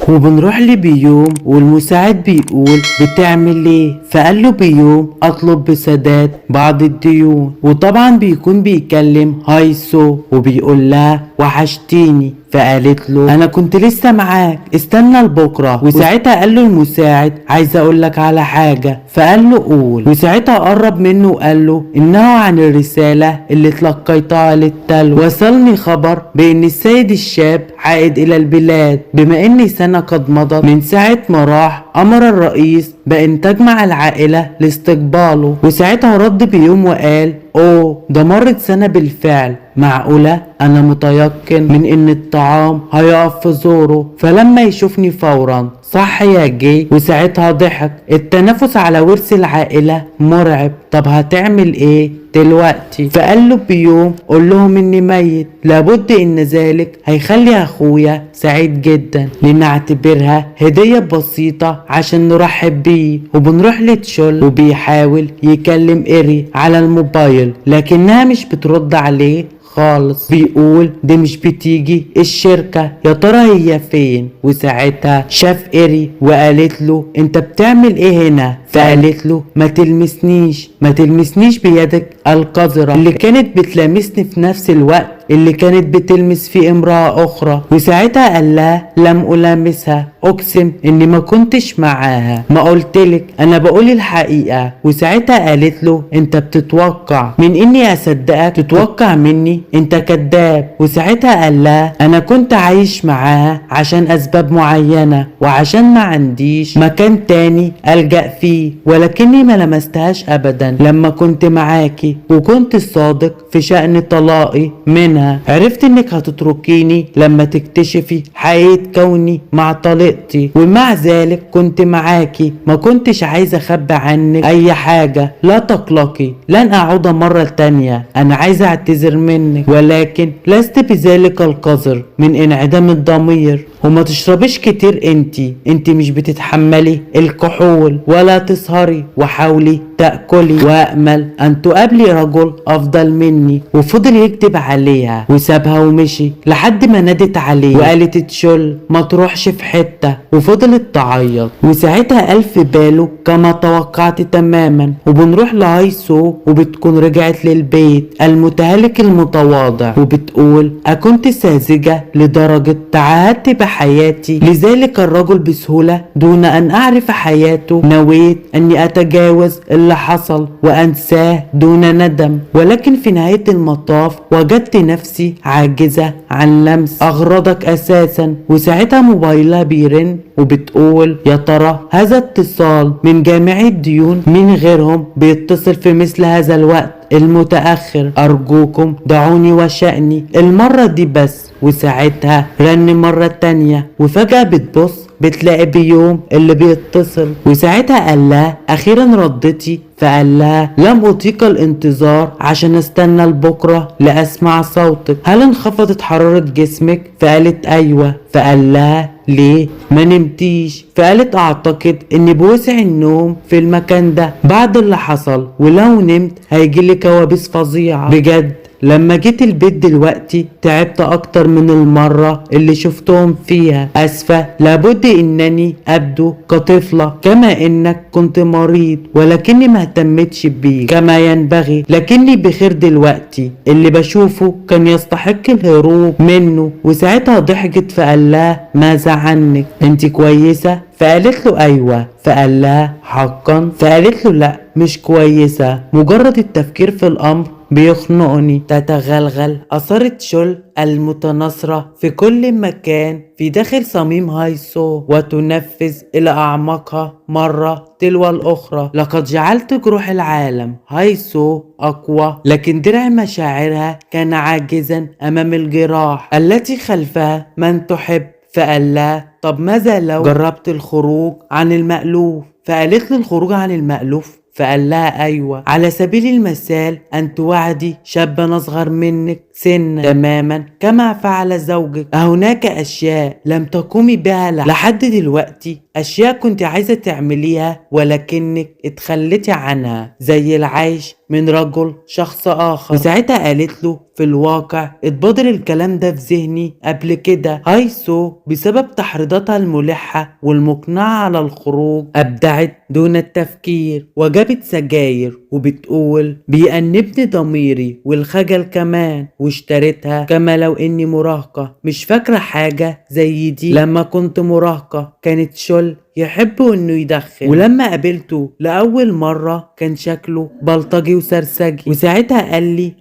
وبنروح لبيوم والمساعد بيقول بتعمل ايه؟ فقال له بيوم اطلب بسداد بعض الديون. وطبعا بيكون بيكلم هايسو وبيقول لها وحشتيني، فقالت له انا كنت لسه معاك، استنى لبكره. وساعتها قال له المساعد عايز اقول لك على حاجه، فقال له قول. وساعتها قرب منه وقال له انه عن الرساله اللي تلقيتها للتلو وصلني خبر بان السيد الشاب عائد الى البلاد، بما ان سنه قد مضت من ساعه ما راح. امر الرئيس بان تجمع العائله لاستقباله. وساعتها رد بيوم وقال اوه ده مرت سنه بالفعل، معقولة؟ أنا متيقن من إن الطعام هيقف في زوره فلما يشوفني فورا، صح يا جي؟ وساعتها ضحك. التنافس على ورث العائلة مرعب، طب هتعمل إيه دلوقتي؟ فقال له بيوم قول لهم إني ميت، لابد إن ذلك هيخلي أخويا سعيد جدا، لنعتبرها هدية بسيطة عشان نرحب بيه. وبنروح لتشول وبيحاول يكلم إيري على الموبايل لكنها مش بترد عليه خالص. بيقول دي مش بتيجي الشركة، يا ترى هي فين؟ وساعتها شاف إيري وقالت له انت بتعمل ايه هنا؟ فقالت له ما تلمسنيش بيدك القذرة اللي كانت بتلامسني في نفس الوقت اللي كانت بتلمس فيه امرأة اخرى. وساعتها قال لها لم ألامسها، اقسم اني ما كنتش معاها، ما قلتلك انا بقول الحقيقة. وساعتها قالت له انت بتتوقع من اني اصدقك؟ تتوقع مني؟ انت كذاب. وساعتها قال لها انا كنت عايش معاها عشان اسباب معينة وعشان ما عنديش مكان تاني ألجأ فيه، ولكني ما لمستهاش ابدا لما كنت معاكي، وكنت صادق في شأن طلاقي منها. عرفت انك هتتركيني لما تكتشفي حقيقة كوني مع طليقتي، ومع ذلك كنت معاكي، ما كنتش عايزة اخبي عنك اي حاجة. لا تقلقي، لن اعود مرة تانية، انا عايزة اعتذر منك، ولكن لست بذلك القذر من انعدام الضمير. وما تشربيش كتير، انتي مش بتتحملي الكحول ولا تسهري، وحاولي تأكلي، وأأمل أن تقابلي رجل أفضل مني. وفضل يكتب عليها وسابها ومشي لحد ما نادت عليه وقالت تشول ما تروحش في حتة، وفضلت تعيط. وساعتها قال في باله كما توقعت تماما. وبنروح لهايسو وبتكون رجعت للبيت المتهالك المتواضع وبتقول أكنت ساذجة لدرجة تعهدت بحياتي لذلك الرجل بسهولة دون أن أعرف حياته. نويت أني أتجاوز اللي حصل وأنساه دون ندم، ولكن في نهاية المطاف وجدت نفسي عاجزة عن لمس أغراضك أساسا. وساعتها موبايلها بيرن وبتقول يا ترى هذا اتصال من جامع الديون، من غيرهم بيتصل في مثل هذا الوقت المتأخر، أرجوكم دعوني وشأني المرة دي بس. وساعتها رن مرة تانية وفجأة بتبص بتلاقي بيوم اللي بيتصل. وساعتها قال لها أخيرا ردتي؟ فقال لها لم أطيق الانتظار عشان استنى لبكرة لأسمع صوتك، هل انخفضت حرارة جسمك؟ فقالت أيوة. فقال لها ليه ما نمتيش؟ فقالت أعتقد إني بوسع النوم في المكان ده بعد اللي حصل، ولو نمت هيجيلي كوابيس فظيعة بجد. لما جيت البيت دلوقتي تعبت اكتر من المرة اللي شفتهم فيها، اسفة، لابد انني ابدو كطفلة كما انك كنت مريض، ولكني ما اهتمتش بيك كما ينبغي، لكني بخير دلوقتي، اللي بشوفه كان يستحق الهروب منه. وساعتها ضحكت فقال لها ماذا عنك؟ انت كويسة؟ فقالت له ايوه. فقال لها حقا؟ فقالت له لا مش كويسة، مجرد التفكير في الامر بيخنقني. تتغلغل أثار تشول المتناثرة في كل مكان في داخل صميم هايسو وتنفذ إلى أعماقها مرة تلو الأخرى. لقد جعلت جروح العالم هايسو أقوى، لكن درع مشاعرها كان عاجزا أمام الجراح التي خلفها من تحب. فقال لها طب ماذا لو جربت الخروج عن المألوف؟ فقالت له الخروج عن المألوف؟ فقال لها ايوه، على سبيل المثال ان توعدي شابا اصغر منك سن تماما كما فعل زوجك. هناك أشياء لم تقومي بها لحد دلوقتي، أشياء كنت عايزة تعمليها ولكنك اتخليتي عنها، زي العيش من رجل شخص آخر. وساعتها قالت له في الواقع اتبادر الكلام ده في ذهني قبل كده. هايسو بسبب تحريضاتها الملحة والمقنعة على الخروج أبدعت دون التفكير وجابت سجاير، وبتقول بيأنبني ضميري والخجل كمان، واشتريتها كما لو اني مراهقة مش فاكرة حاجة زي دي. لما كنت مراهقة كانت شل يحب انه يدخن، ولما قابلته لأول مرة كان شكله بلطجي وسرسجي، وساعتها قال لي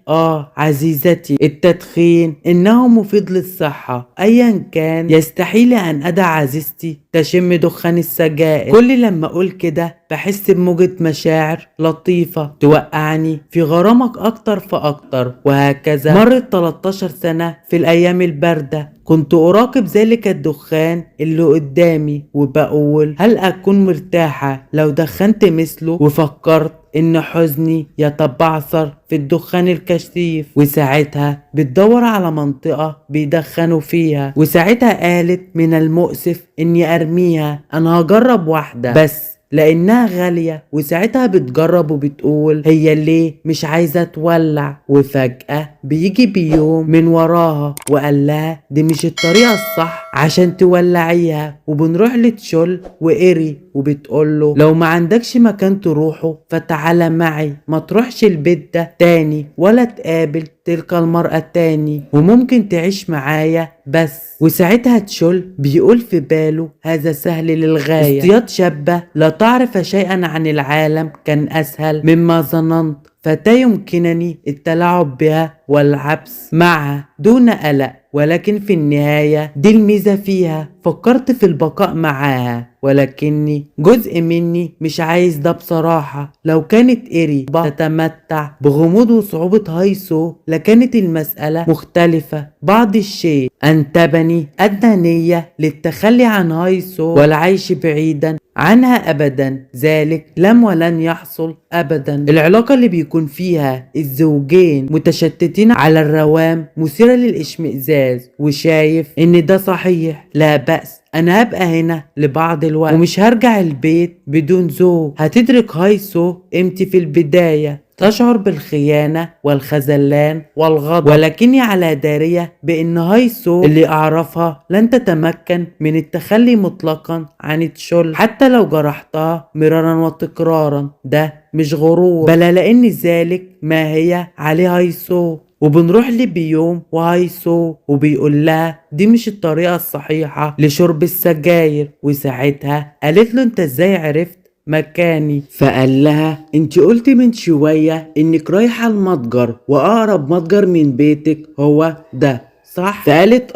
عزيزتي التدخين انه مفيد للصحة ايا كان، يستحيل ان ادع عزيزتي تشم دخان السجائر. كل لما اقول كده بحس بموجة مشاعر لطيفة توقعني في غرامك اكتر فاكتر، وهكذا مرت 13 سنة. في الايام الباردة كنت اراقب ذلك الدخان اللي قدامي وبقول هل اكون مرتاحة لو دخنت مثله، وفكرت ان حزني يتبعثر في الدخان الكثيف، وساعتها بتدور على منطقة بيدخنوا فيها. وساعتها قالت من المؤسف اني ارميها، انا هجرب واحدة بس لانها غالية. وساعتها بتجرب وبتقول هي ليه مش عايزة تولع، وفجأة بيجي بيوم من وراها وقال لها دي مش الطريقة الصح عشان تولعيها. وبنروح لتشول وإيري وبتقوله لو ما عندكش مكان تروحه فتعالى معي، ما تروحش البيت ده تاني ولا تقابل تلك المرأة تاني، وممكن تعيش معايا بس. وساعتها تشول بيقول في باله هذا سهل للغاية، اصطياد شابة لا تعرف شيئا عن العالم كان أسهل مما ظننت، فتاة يمكنني التلاعب بها والعبث معها دون قلق، ولكن في النهاية دي الميزة فيها. فكرت في البقاء معاها ولكني جزء مني مش عايز ده بصراحة. لو كانت إيري تتمتع بغموض وصعوبة هايسو لكانت المسألة مختلفة بعض الشيء. أنتبني أدنى نية للتخلي عن هايسو والعيش بعيدا عنها أبدا، ذلك لم ولن يحصل أبدا. العلاقة اللي بيكون فيها الزوجين متشتتين على الروام مثيرة للإشمئزاز، وشايف إن ده صحيح لا بأس، أنا هبقى هنا لبعض الوقت ومش هرجع البيت بدون زوج. هتدرك هايسو امتى في البداية تشعر بالخيانة والخذلان والغضب، ولكني على دارية بأن هايسو اللي أعرفها لن تتمكن من التخلي مطلقا عن تشول حتى لو جرحتها مرارا وتكرارا. ده مش غرور بل لأن ذلك ما هي عليه هايسو. وبنروح لبيوم وهايسو وبيقول لها دي مش الطريقة الصحيحة لشرب السجاير، وساعتها قالت له انت ازاي عرفت مكاني؟ فقال لها انت قلتي من شوية انك رايحة المتجر واقرب متجر من بيتك هو ده صح؟ فقالت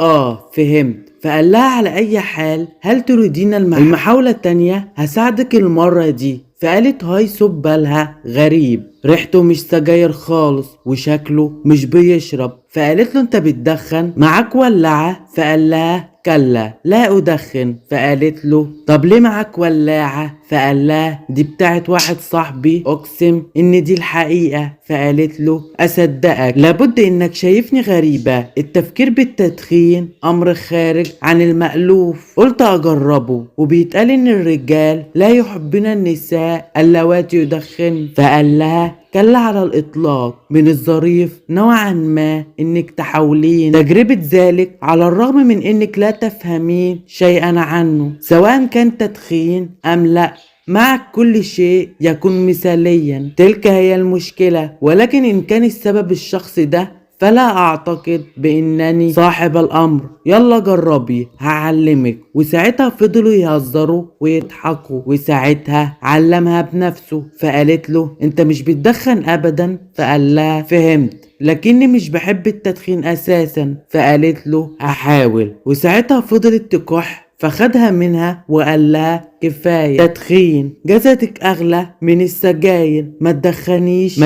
فهمت. فقال لها على اي حال هل تريدين المحاولة التانية؟ هساعدك المرة دي. فقالت هايسو ببالها غريب، ريحته مش سجاير خالص وشكله مش بيشرب. فقالت له انت بتدخن؟ معاك ولاعة؟ فقال لها كلا لا أدخن. فقالت له طب ليه معاك ولاعة؟ فقال لها دي بتاعت واحد صاحبي أقسم إن دي الحقيقة. فقالت له أصدقك؟ لابد إنك شايفني غريبة، التفكير بالتدخين أمر خارج عن المألوف. قلت أجربه، وبيتقال إن الرجال لا يحبون النساء اللواتي يدخن. فقال لها كلا على الإطلاق، من الظريف نوعا ما إنك تحاولين تجربة ذلك على الرغم من إنك لا تفهمين شيئا عنه سواء كان تدخين أم لا. معك كل شيء يكون مثاليا، تلك هي المشكلة. ولكن إن كان السبب الشخص ده فلا أعتقد بأنني صاحب الأمر، يلا جربي هعلمك. وساعتها فضلوا يهزروا ويضحكوا، وساعتها علمها بنفسه. فقالت له انت مش بتدخن أبدا؟ فقال لها فهمت لكني مش بحب التدخين أساسا. فقالت له هحاول. وساعتها فضلت تكح، فخدها منها وقال لها كفاية تدخين، جسدك أغلى من السجاير، ما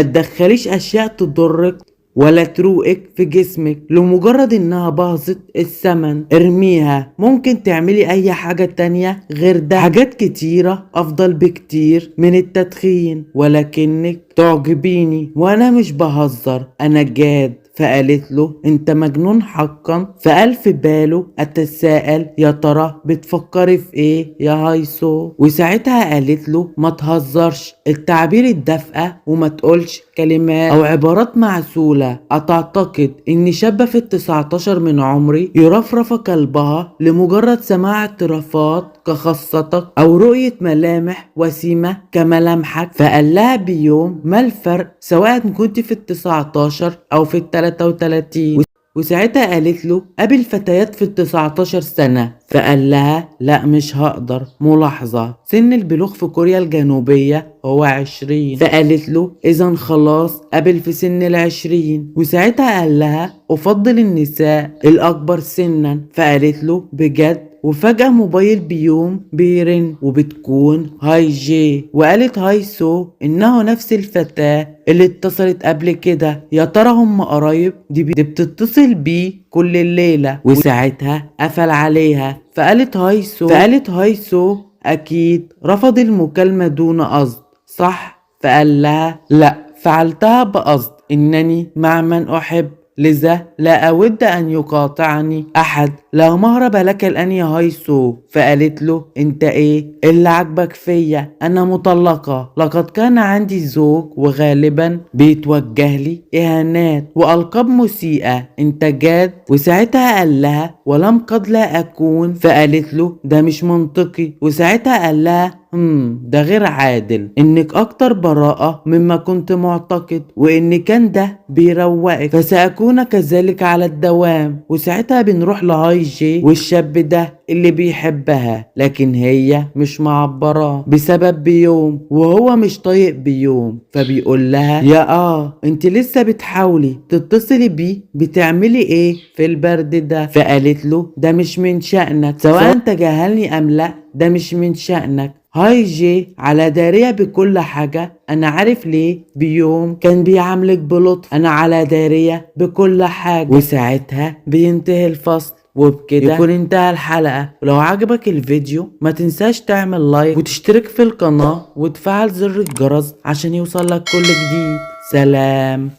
تدخليش أشياء تضرك ولا تروقك في جسمك لمجرد انها باظت الثمن. ارميها، ممكن تعملي اي حاجة تانية غير ده، حاجات كتيرة افضل بكتير من التدخين. ولكنك تعجبيني وانا مش بهزر، انا جاد فقالت له انت مجنون حقا. فقال في باله اتساءل يا ترى بتفكري في ايه يا هايسو. وساعتها قالت له ما تهزرش، التعبير الدافئة وما تقولش كلمات او عبارات معسولة. اتعتقد ان شابة في ال19 من عمري يرفرف كلبها لمجرد سماع اعترافات كخاصتك او رؤية ملامح وسيمة كملامحك؟ فقال لها بيوم ما الفرق سواء كنت في ال19 او في ال33؟ وساعتها قالت له قابل فتيات في ال19 سنة. فقال لها لا مش هقدر. ملاحظة سن البلوغ في كوريا الجنوبية هو 20. فقالت له اذا خلاص قابل في سن ال20. وساعتها قال لها افضل النساء الاكبر سنا. فقالت له بجد؟ وفجأة موبايل بيوم بيرن وبتكون هاي جي. وقالت هاي سو انه نفس الفتاة اللي اتصلت قبل كده. يا ترى هم قرايب؟ دي بتتصل بيه كل الليلة. وساعتها قفل عليها. فقالت هاي سو اكيد رفض المكالمة دون قصد صح؟ فقال لها لا فعلتها بقصد، انني مع من احب، لذا لا أود أن يقاطعني أحد. لا مهرب لك الآن يا هايسو. فقالت له أنت إيه اللي عجبك فيا؟ أنا مطلقة، لقد كان عندي زوج وغالبا بيتوجه لي إهانات وألقاب مسيئة، أنت جاد؟ وساعتها قال لها ولم قد لا أكون. فقالت له ده مش منطقي. وساعتها قال لها ده غير عادل، انك اكتر براءة مما كنت معتقد، وان كان ده بيروقك، فسأكون كذلك على الدوام. وساعتها بنروح لهاي جي والشاب ده اللي بيحبها، لكن هي مش معبراه بسبب بيوم، وهو مش طايق بيوم. فبيقول لها يا انت لسه بتحاولي تتصلي بيه؟ بتعملي ايه في البرد ده؟ فقالت له ده مش من شأنك، سواء تجاهلني ام لا ده مش من شأنك. هاي جي على دارية بكل حاجة، انا عارف ليه بيوم كان بيعاملك بلطف، انا على دارية بكل حاجة. وساعتها بينتهي الفصل، وبكده يكون انتهى الحلقة. ولو عجبك الفيديو ما تنساش تعمل لايك وتشترك في القناة وتفعل زر الجرس عشان يوصلك كل جديد. سلام.